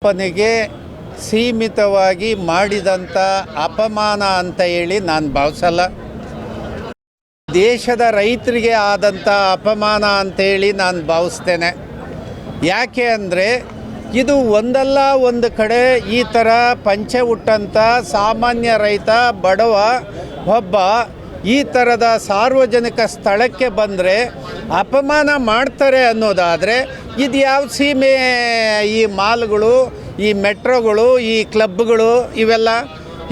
ಅಪ್ಪನಿಗೆ ಸೀಮಿತವಾಗಿ ಮಾಡಿದಂಥ ಅಪಮಾನ ಅಂತ ಹೇಳಿ ನಾನು ಭಾವಿಸಲ್ಲ. ದೇಶದ ರೈತರಿಗೆ ಆದಂಥ ಅಪಮಾನ ಅಂತೇಳಿ ನಾನು ಭಾವಿಸ್ತೇನೆ. ಯಾಕೆ ಅಂದರೆ ಇದು ಒಂದಲ್ಲ ಒಂದು ಕಡೆ ಈ ಥರ ಪಂಚೆ ಹುಟ್ಟಂಥ ಸಾಮಾನ್ಯ ರೈತ ಬಡವ ಒಬ್ಬ ಈ ಥರದ ಸಾರ್ವಜನಿಕ ಸ್ಥಳಕ್ಕೆ ಬಂದರೆ ಅಪಮಾನ ಮಾಡ್ತಾರೆ ಅನ್ನೋದಾದರೆ ಇದು ಯಾವ ಸೀಮೆ ಈ ಮಾಲ್ಗಳು, ಈ ಮೆಟ್ರೋಗಳು, ಈ ಕ್ಲಬ್ಗಳು ಇವೆಲ್ಲ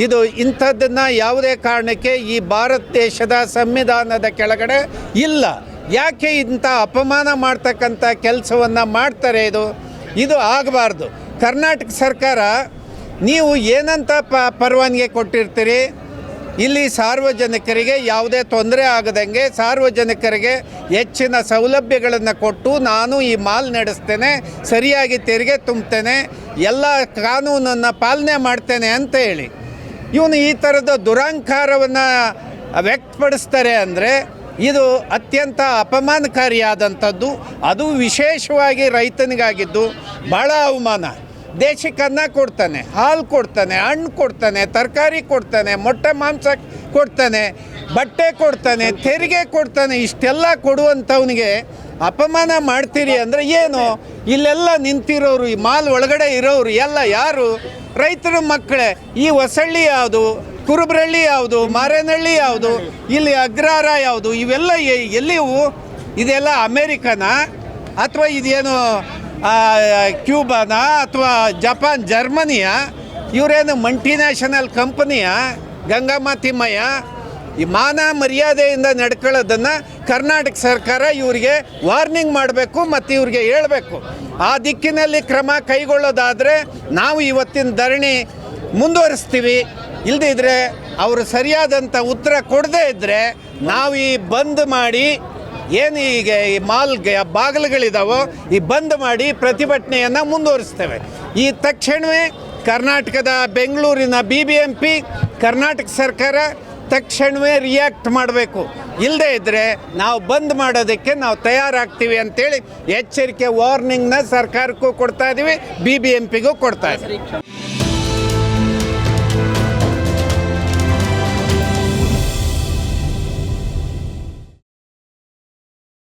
ಇದು ಇಂಥದ್ದನ್ನು ಯಾವುದೇ ಕಾರಣಕ್ಕೆ ಈ ಭಾರತ ದೇಶದ ಸಂವಿಧಾನದ ಕೆಳಗಡೆ ಇಲ್ಲ. ಯಾಕೆ ಇಂಥ ಅಪಮಾನ ಮಾಡ್ತಕ್ಕಂಥ ಕೆಲಸವನ್ನು ಮಾಡ್ತಾರೆ? ಇದು ಆಗಬಾರ್ದು. ಕರ್ನಾಟಕ ಸರ್ಕಾರ ನೀವು ಏನಂತ ಪರವಾನಗಿ ಕೊಟ್ಟಿರ್ತೀರಿ? ಇಲ್ಲಿ ಸಾರ್ವಜನಿಕರಿಗೆ ಯಾವುದೇ ತೊಂದರೆ ಆಗದಂಗೆ ಸಾರ್ವಜನಿಕರಿಗೆ ಹೆಚ್ಚಿನ ಸೌಲಭ್ಯಗಳನ್ನು ಕೊಟ್ಟು ನಾನು ಈ ಮಾಲ್ ನಡೆಸ್ತೇನೆ, ಸರಿಯಾಗಿ ತೆರಿಗೆ ತುಂಬ್ತೇನೆ, ಎಲ್ಲ ಕಾನೂನನ್ನು ಪಾಲನೆ ಮಾಡ್ತೇನೆ ಅಂತ ಹೇಳಿ ಇವನು ಈ ಥರದ ದುರಹಂಕಾರವನ್ನು ವ್ಯಕ್ತಪಡಿಸ್ತಾರೆ ಅಂದರೆ ಇದು ಅತ್ಯಂತ ಅಪಮಾನಕಾರಿಯಾದಂಥದ್ದು. ಅದು ವಿಶೇಷವಾಗಿ ರೈತನಿಗಾಗಿದ್ದು ಭಾಳ ಅವಮಾನ. ದೇಶಕ್ಕೆ ಅನ್ನ ಕೊಡ್ತಾನೆ, ಹಾಲು ಕೊಡ್ತಾನೆ, ಹಣ್ಣು ಕೊಡ್ತಾನೆ, ತರಕಾರಿ ಕೊಡ್ತಾನೆ, ಮೊಟ್ಟೆ ಮಾಂಸ ಕೊಡ್ತಾನೆ, ಬಟ್ಟೆ ಕೊಡ್ತಾನೆ, ತೆರಿಗೆ ಕೊಡ್ತಾನೆ. ಇಷ್ಟೆಲ್ಲ ಕೊಡುವಂಥವನಿಗೆ ಅಪಮಾನ ಮಾಡ್ತೀರಿ ಅಂದರೆ ಏನು? ಇಲ್ಲೆಲ್ಲ ನಿಂತಿರೋರು, ಈ ಮಾಲ್ ಒಳಗಡೆ ಇರೋರು ಎಲ್ಲ ಯಾರು? ರೈತರ ಮಕ್ಕಳೇ. ಈ ಹೊಸಳ್ಳಿ ಯಾವುದು, ಕುರುಬ್ರಳ್ಳಿ ಯಾವುದು, ಮಾರೇನಹಳ್ಳಿ ಯಾವುದು, ಇಲ್ಲಿ ಅಗ್ರಹಾರ ಯಾವುದು, ಇವೆಲ್ಲ ಎಲ್ಲಿವು? ಇದೆಲ್ಲ ಅಮೇರಿಕನ ಅಥವಾ ಇದೇನು ಕ್ಯೂಬಾನ ಅಥವಾ ಜಪಾನ್, ಜರ್ಮನಿಯ? ಇವರೇನು ಮಲ್ಟಿನ್ಯಾಷನಲ್ ಕಂಪನಿಯ? ಗಂಗಮ್ಮ ತಿಮ್ಮಯ್ಯ? ಈ ಮಾನ ಮರ್ಯಾದೆಯಿಂದ ನಡ್ಕೊಳ್ಳೋದನ್ನು ಕರ್ನಾಟಕ ಸರ್ಕಾರ ಇವರಿಗೆ ವಾರ್ನಿಂಗ್ ಮಾಡಬೇಕು ಮತ್ತು ಇವ್ರಿಗೆ ಹೇಳಬೇಕು. ಆ ದಿಕ್ಕಿನಲ್ಲಿ ಕ್ರಮ ಕೈಗೊಳ್ಳೋದಾದರೆ ನಾವು ಇವತ್ತಿನ ಧರಣಿ ಮುಂದುವರಿಸ್ತೀವಿ. ಇಲ್ಲದಿದ್ದರೆ ಅವರು ಸರಿಯಾದಂಥ ಉತ್ತರ ಕೊಡದೇ ಇದ್ದರೆ ನಾವು ಈ ಬಂದ್ ಮಾಡಿ ಏನು ಈಗ ಈ ಮಾಲ್ಗೆ ಬಾಗಿಲುಗಳಿದ್ದಾವೋ ಈ ಬಂದ್ ಮಾಡಿ ಪ್ರತಿಭಟನೆಯನ್ನು ಮುಂದುವರಿಸ್ತೇವೆ. ಈ ತಕ್ಷಣವೇ ಕರ್ನಾಟಕದ ಬೆಂಗಳೂರಿನ BBMP, ಕರ್ನಾಟಕ ಸರ್ಕಾರ ತಕ್ಷಣವೇ ರಿಯಾಕ್ಟ್ ಮಾಡಬೇಕು. ಇಲ್ಲದೇ ಇದ್ದರೆ ನಾವು ಬಂದ್ ಮಾಡೋದಕ್ಕೆ ನಾವು ತಯಾರಾಗ್ತೀವಿ ಅಂತೇಳಿ ಎಚ್ಚರಿಕೆ ವಾರ್ನಿಂಗ್ನ ಸರ್ಕಾರಕ್ಕೂ ಕೊಡ್ತಾ ಇದ್ದೀವಿ, BBMPಗೂ ಕೊಡ್ತಾ ಇದ್ದೀವಿ.